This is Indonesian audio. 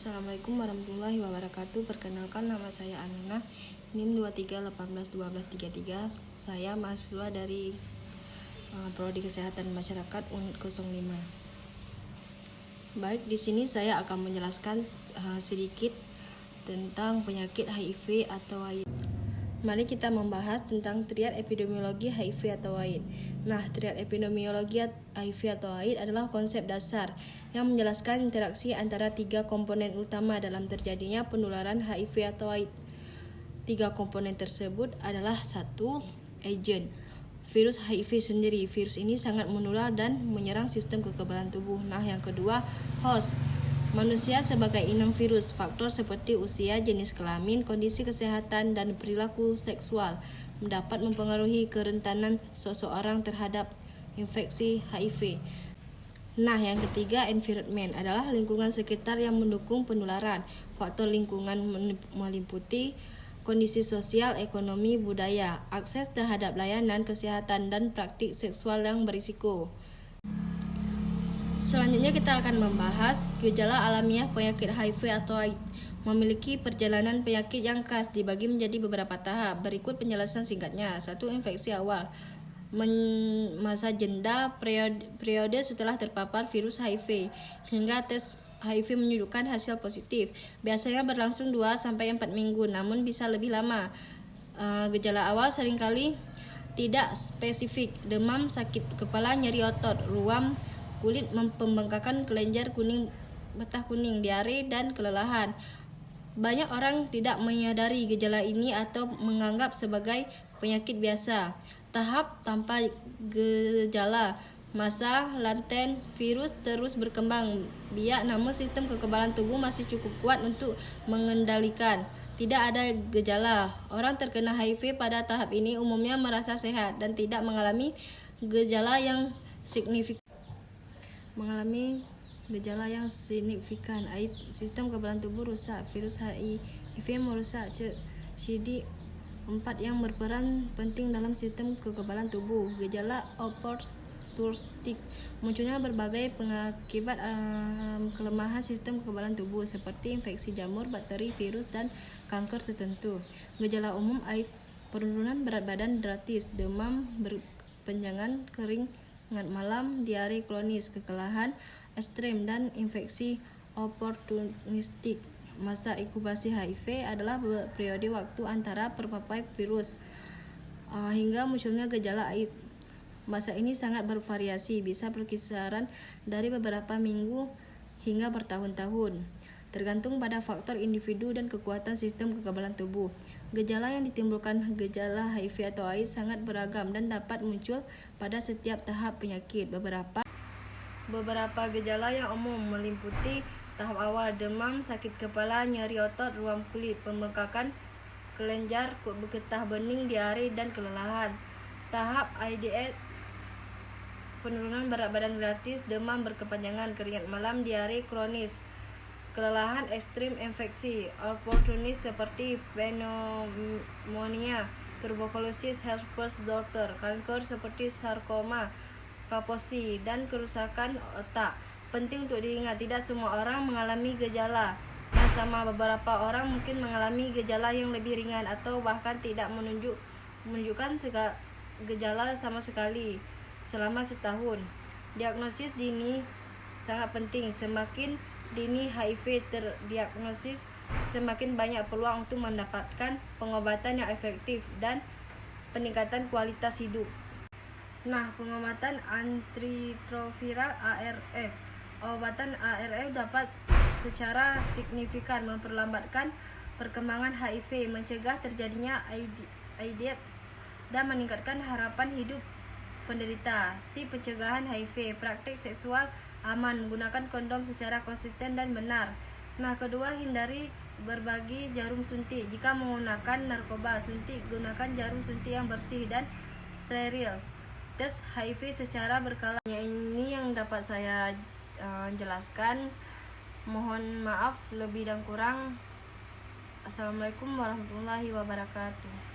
Assalamualaikum warahmatullahi wabarakatuh. Perkenalkan, nama saya Aminah, NIM 23181233. Saya mahasiswa dari Prodi Kesehatan Masyarakat Unit 05. Baik, di sini saya akan menjelaskan sedikit tentang penyakit HIV atau AIDS. Mari kita membahas tentang triad epidemiologi HIV atau AIDS. Nah, triad epidemiologi HIV atau AIDS adalah konsep dasar yang menjelaskan interaksi antara tiga komponen utama dalam terjadinya penularan HIV atau AIDS. Tiga komponen tersebut adalah: satu, agent, virus HIV sendiri. Virus ini sangat menular dan menyerang sistem kekebalan tubuh. Nah, yang kedua, host, manusia sebagai inang virus. Faktor seperti usia, jenis kelamin, kondisi kesehatan, dan perilaku seksual dapat mempengaruhi kerentanan seseorang terhadap infeksi HIV. Nah, yang ketiga, environment, adalah lingkungan sekitar yang mendukung penularan. Faktor lingkungan meliputi kondisi sosial, ekonomi, budaya, akses terhadap layanan kesehatan, dan praktik seksual yang berisiko. Selanjutnya kita akan membahas gejala alamiah penyakit HIV atau AIDS. Memiliki perjalanan penyakit yang khas, dibagi menjadi beberapa tahap. Berikut penjelasan singkatnya. 1. Infeksi awal. Masa jeda periode setelah terpapar virus HIV hingga tes HIV menunjukkan hasil positif. Biasanya berlangsung 2-4 minggu, namun bisa lebih lama. Gejala awal seringkali tidak spesifik: demam, sakit kepala, nyeri otot, ruam kulit, pembengkakan kelenjar kuning, betah kuning, diare, dan kelelahan. Banyak orang tidak menyadari gejala ini atau menganggap sebagai penyakit biasa. Tahap tanpa gejala. Masa laten virus terus berkembang biak, namun sistem kekebalan tubuh masih cukup kuat untuk mengendalikan. Tidak ada gejala. Orang terkena HIV pada tahap ini umumnya merasa sehat dan tidak mengalami gejala yang signifikan. Sistem kekebalan tubuh rusak. Virus HIV merusak CD4 yang berperan penting dalam sistem kekebalan tubuh. Gejala opportunistik, munculnya berbagai pengakibat kelemahan sistem kekebalan tubuh seperti infeksi jamur, bakteri, virus, dan kanker tertentu. Gejala umum AIDS: penurunan berat badan drastis, demam berkepanjangan, kering malam, diare kronis, kelelahan ekstrem, dan infeksi oportunistik. Masa inkubasi HIV adalah periode waktu antara terpapar virus hingga munculnya gejala AIDS. Masa ini sangat bervariasi, bisa berkisaran dari beberapa minggu hingga bertahun-tahun, tergantung pada faktor individu dan kekuatan sistem kekebalan tubuh. Gejala yang ditimbulkan gejala HIV atau AIDS sangat beragam dan dapat muncul pada setiap tahap penyakit. Beberapa gejala yang umum meliputi: tahap awal, demam, sakit kepala, nyeri otot, ruam kulit, pembengkakan kelenjar, getah bening, diare, dan kelelahan. Tahap AIDS: penurunan berat badan drastis, demam berkepanjangan, keringat malam, diare kronis, kelelahan ekstrim, infeksi oportunis seperti pneumonia, tuberkulosis, herpes zoster, kanker seperti sarkoma, Kaposi, dan kerusakan otak. Penting untuk diingat, tidak semua orang mengalami gejala yang sama. Beberapa orang mungkin mengalami gejala yang lebih ringan atau bahkan tidak menunjukkan gejala sama sekali selama setahun. Diagnosis dini sangat penting. Semakin dini HIV terdiagnosis, semakin banyak peluang untuk mendapatkan pengobatan yang efektif dan peningkatan kualitas hidup. Nah, pengobatan antiretroviral ARV. Obatan ARV dapat secara signifikan memperlambatkan perkembangan HIV, mencegah terjadinya AIDS, dan meningkatkan harapan hidup penderita. Tips pencegahan HIV: praktik seksual aman, gunakan kondom secara konsisten dan benar. Nah, kedua, hindari berbagi jarum suntik. Jika menggunakan narkoba suntik, gunakan jarum suntik yang bersih dan steril. Tes HIV secara berkala. Ini yang dapat saya jelaskan. Mohon maaf lebih dan kurang. Assalamualaikum warahmatullahi wabarakatuh.